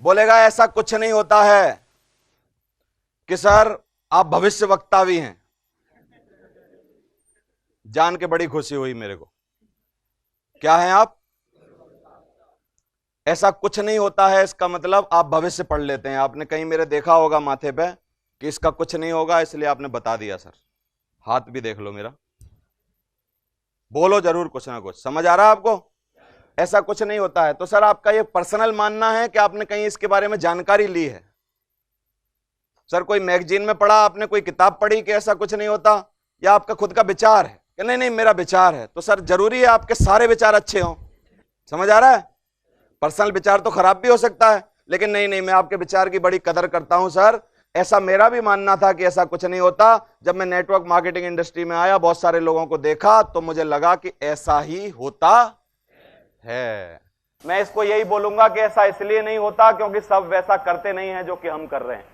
बोलेगा ऐसा कुछ नहीं होता है कि सर आप भविष्य वक्ता भी हैं। जान के बड़ी खुशी हुई मेरे को। क्या हैं आप? ऐसा कुछ नहीं होता है, इसका मतलब आप भविष्य पढ़ लेते हैं। आपने कहीं मेरे देखा होगा माथे पे कि इसका कुछ नहीं होगा, इसलिए आपने बता दिया सर। हाथ भी देख लो मेरा, बोलो जरूर कुछ ना कुछ। समझ आ रहा है आपको? ऐसा कुछ नहीं होता है। तो सर आपका ये पर्सनल मानना है कि आपने कहीं इसके बारे में जानकारी ली है? सर कोई मैगजीन में पढ़ा आपने, कोई किताब पढ़ी कि ऐसा कुछ नहीं होता, या आपका खुद का विचार है कि नहीं नहीं मेरा विचार है? तो सर जरूरी है आपके सारे विचार अच्छे हों। समझ आ रहा है? पर्सनल विचार तो खराब भी हो सकता है, लेकिन नहीं नहीं मैं आपके विचार की बड़ी कदर करता हूं सर। ऐसा मेरा भी मानना था कि ऐसा कुछ नहीं होता। जब मैं नेटवर्क मार्केटिंग इंडस्ट्री में आया, बहुत सारे लोगों को देखा, तो मुझे लगा कि ऐसा ही होता है। मैं इसको यही बोलूंगा कि ऐसा इसलिए नहीं होता क्योंकि सब वैसा करते नहीं है जो कि हम कर रहे हैं,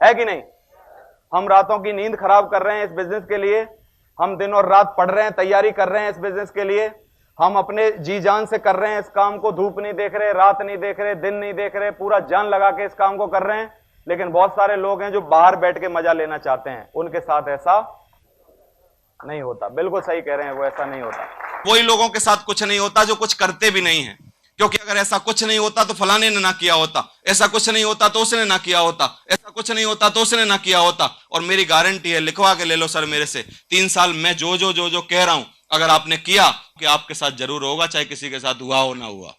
है कि नहीं? हम रातों की नींद खराब कर रहे हैं इस बिजनेस के लिए, हम दिन और रात पढ़ रहे हैं, तैयारी कर रहे हैं इस बिजनेस के लिए, हम अपने जी जान से कर रहे हैं इस काम को, धूप नहीं देख रहे, रात नहीं देख रहे, दिन नहीं देख रहे, पूरा जान लगा के इस काम को कर रहे हैं। लेकिन बहुत सारे लोग हैं जो बाहर बैठ के मजा लेना चाहते हैं, उनके साथ ऐसा नहीं होता। बिल्कुल सही कह रहे हैं, वो ऐसा नहीं होता। कोई लोगों के साथ कुछ नहीं होता जो कुछ करते भी नहीं है, क्योंकि अगर ऐसा कुछ नहीं होता तो फलाने ने ना किया होता, ऐसा कुछ नहीं होता तो उसने ना किया होता, ऐसा कुछ नहीं होता तो उसने ना किया होता। और मेरी गारंटी है, लिखवा के ले लो सर मेरे से, 3 साल मैं जो कह रहा हूं, अगर आपने किया कि आपके साथ जरूर होगा, चाहे किसी के साथ हुआ हो ना हुआ।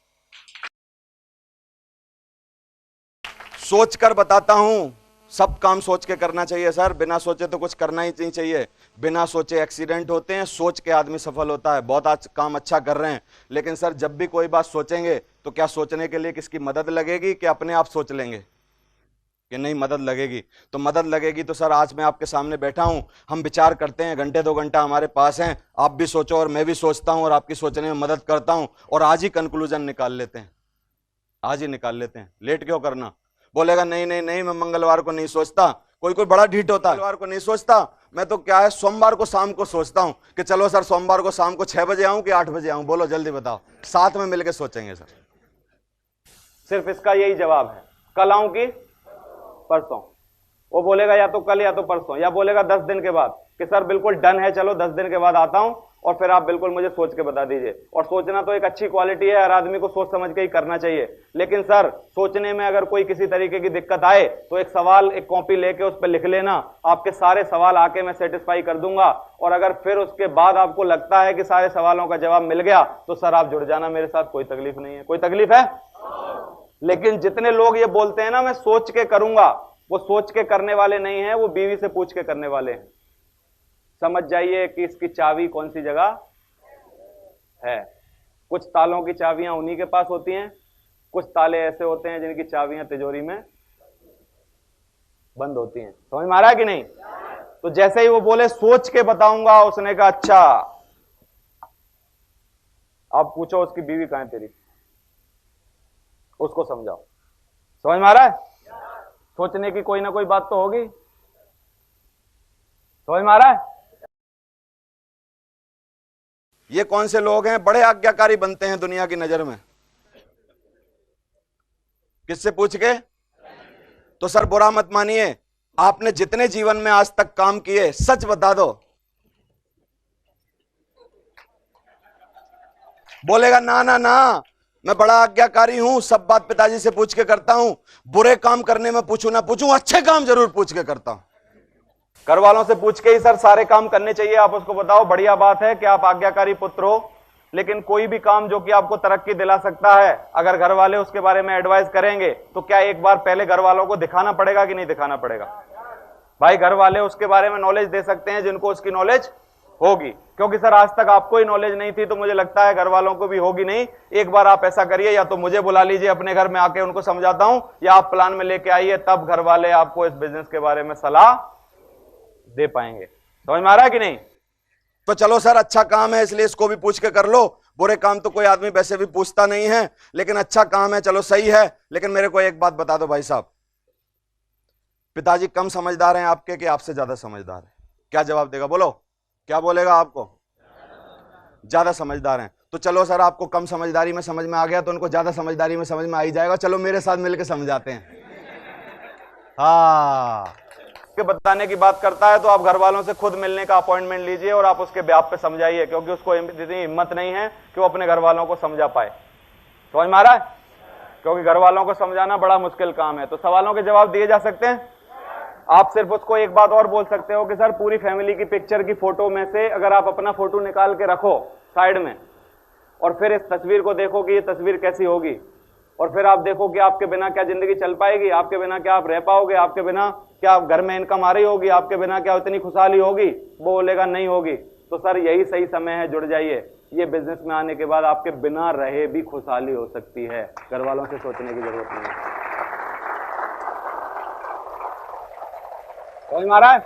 सोच कर बताता हूं, सब काम सोच के करना चाहिए सर। बिना सोचे तो कुछ करना ही नहीं चाहिए। बिना सोचे एक्सीडेंट होते हैं, सोच के आदमी सफल होता है। बहुत आज काम अच्छा कर रहे हैं, लेकिन सर जब भी कोई बात सोचेंगे तो क्या सोचने के लिए किसकी मदद लगेगी कि अपने आप सोच लेंगे कि नहीं मदद लगेगी? तो मदद लगेगी तो सर आज मैं आपके सामने बैठा हूं, हम विचार करते हैं, घंटे 2 घंटा हमारे पास हैं, आप भी सोचो और मैं भी सोचता हूं और आपकी सोचने में मदद करता हूं, और आज ही कंक्लूजन निकाल लेते हैं, आज ही निकाल लेते हैं। लेट क्यों करना? बोलेगा नहीं नहीं नहीं मैं मंगलवार को नहीं सोचता, कोई कोई बड़ा ढीठ होता है, मंगलवार को नहीं सोचता, मैं तो क्या है सोमवार को शाम को सोचता हूं कि चलो सर सोमवार को शाम को 6 बजे आऊं कि 8 बजे आऊं, बोलो जल्दी बताओ, साथ में मिलकर सोचेंगे सर। सिर्फ इसका यही जवाब है, कल आऊं कि परसों। वो बोलेगा या तो कल या तो परसों, या बोलेगा 10 दिन के बाद कि सर बिल्कुल डन है, चलो 10 दिन के बाद आता हूं, और फिर आप बिल्कुल मुझे सोच के बता दीजिए। और सोचना तो एक अच्छी क्वालिटी है, हर आदमी को सोच समझ के ही करना चाहिए। लेकिन सर सोचने में अगर कोई किसी तरीके की दिक्कत आए तो एक सवाल, एक कॉपी लेके उस पर लिख लेना, आपके सारे सवाल आके मैं सेटिस्फाई कर दूंगा। और अगर फिर उसके बाद आपको लगता है कि सारे सवालों का जवाब मिल गया तो सर आप जुड़ जाना मेरे साथ, कोई तकलीफ नहीं है। कोई तकलीफ है? लेकिन जितने लोग ये बोलते हैं ना मैं सोच के करूंगा, वो सोच के करने वाले नहीं है, वो बीवी से पूछ के करने वाले हैं। समझ जाइए कि इसकी चाबी कौन सी जगह है। कुछ तालों की चाबियां उन्हीं के पास होती हैं, कुछ ताले ऐसे होते हैं जिनकी चाबियां तिजोरी में बंद होती हैं। समझ में आ रहा है कि नहीं? तो जैसे ही वो बोले सोच के बताऊंगा, उसने कहा अच्छा। आप पूछो उसकी बीवी कहां है तेरी, उसको समझाओ। समझ में आ रहा है? सोचने की कोई ना कोई बात तो होगी। समझ में आ रहा है? ये कौन से लोग हैं बड़े आज्ञाकारी बनते हैं दुनिया की नजर में? किससे पूछ के? तो सर बुरा मत मानिए, आपने जितने जीवन में आज तक काम किए, सच बता दो। बोलेगा ना ना ना मैं बड़ा आज्ञाकारी हूं, सब बात पिताजी से पूछ के करता हूं, बुरे काम करने में पूछूं ना पूछूं, अच्छे काम जरूर पूछ के करता हूं। घर वालों से पूछ के ही सर सारे काम करने चाहिए। आप उसको बताओ बढ़िया बात है कि आप आज्ञाकारी पुत्र हो, लेकिन कोई भी काम जो कि आपको तरक्की दिला सकता है, अगर घर वाले उसके बारे में एडवाइस करेंगे तो क्या एक बार पहले घर वालों को दिखाना पड़ेगा कि नहीं दिखाना पड़ेगा? भाई घर वाले उसके बारे में नॉलेज दे सकते हैं जिनको उसकी नॉलेज होगी, क्योंकि सर आज तक आपको ही नॉलेज नहीं थी, तो मुझे लगता है घर वालों को भी होगी नहीं। एक बार आप ऐसा करिए, या तो मुझे बुला लीजिए अपने घर में आके उनको समझाता हूं, या आप प्लान में लेके आइए, तब घर वाले आपको इस बिजनेस के बारे में सलाह दे पाएंगे। समझ में आ रहा है कि नहीं? तो चलो सर अच्छा काम है इसलिए इसको भी पूछ के कर लो। बुरे काम तो कोई आदमी वैसे भी पूछता नहीं है, लेकिन अच्छा काम है, चलो सही है। लेकिन मेरे को एक बात बता दो भाई साहब, पिताजी कम समझदार हैं आपके कि आपसे ज्यादा समझदार है? क्या जवाब देगा? बोलो, क्या बोलेगा? आपको ज्यादा समझदार हैं। तो चलो सर आपको कम समझदारी में समझ में आ गया तो उनको ज्यादा समझदारी में समझ में आ ही जाएगा, चलो मेरे साथ मिलकर समझाते हैं। हाँ, के बताने की बात करता है तो आप घर वालों से खुद मिलने का अपॉइंटमेंट लीजिए और आप उसके ब्याह पे समझाइए, क्योंकि उसको इतनी हिम्मत नहीं है कि वो अपने घर वालों को समझा पाए। समझ में आ रहा है? क्योंकि घर वालों को समझाना बड़ा मुश्किल काम है। तो सवालों के जवाब दिए जा सकते हैं। आप सिर्फ उसको एक बात और बोल सकते हो कि सर पूरी फैमिली की पिक्चर की फोटो में से अगर आप अपना फोटो निकाल के रखो साइड में और फिर इस तस्वीर को देखो कि ये तस्वीर कैसी होगी, और फिर आप देखो कि आपके बिना क्या जिंदगी चल पाएगी, आपके बिना क्या आप रह पाओगे, आपके बिना क्या घर में इनकम आ रही होगी, आपके बिना क्या इतनी खुशहाली होगी? वो बोलेगा नहीं होगी। तो सर यही सही समय है, जुड़ जाइए। ये बिजनेस में आने के बाद आपके बिना रहे भी खुशहाली हो सकती है, घर वालों से सोचने की जरूरत नहीं है। समझ में आ रहा है?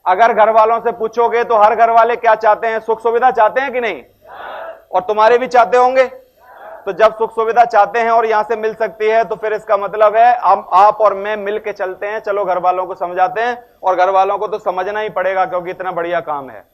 अगर घर वालों से पूछोगे तो हर घर वाले क्या चाहते हैं? सुख सुविधा चाहते हैं कि नहीं? और तुम्हारे भी चाहते होंगे। तो जब सुख सुविधा चाहते हैं और यहां से मिल सकती है तो फिर इसका मतलब है आप और मैं मिल के चलते हैं, चलो घर वालों को समझाते हैं। और घर वालों को तो समझना ही पड़ेगा क्योंकि इतना बढ़िया काम है।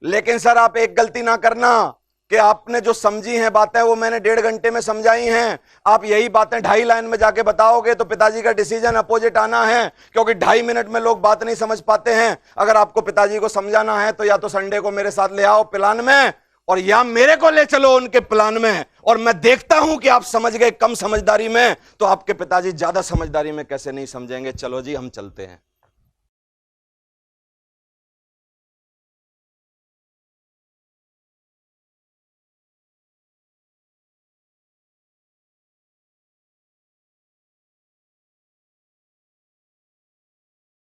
लेकिन सर आप एक गलती ना करना कि आपने जो समझी हैं बातें वो मैंने 1.5 घंटे में समझाई हैं, आप यही बातें 2.5 लाइन में जाके बताओगे तो पिताजी का डिसीजन अपोजिट आना है, क्योंकि 2.5 मिनट में लोग बात नहीं समझ पाते हैं। अगर आपको पिताजी को समझाना है तो या तो संडे को मेरे साथ ले आओ प्लान में, और या मेरे को ले चलो उनके प्लान में, और मैं देखता हूं कि आप समझ गए कम समझदारी में तो आपके पिताजी ज्यादा समझदारी में कैसे नहीं समझेंगे। चलो जी हम चलते हैं।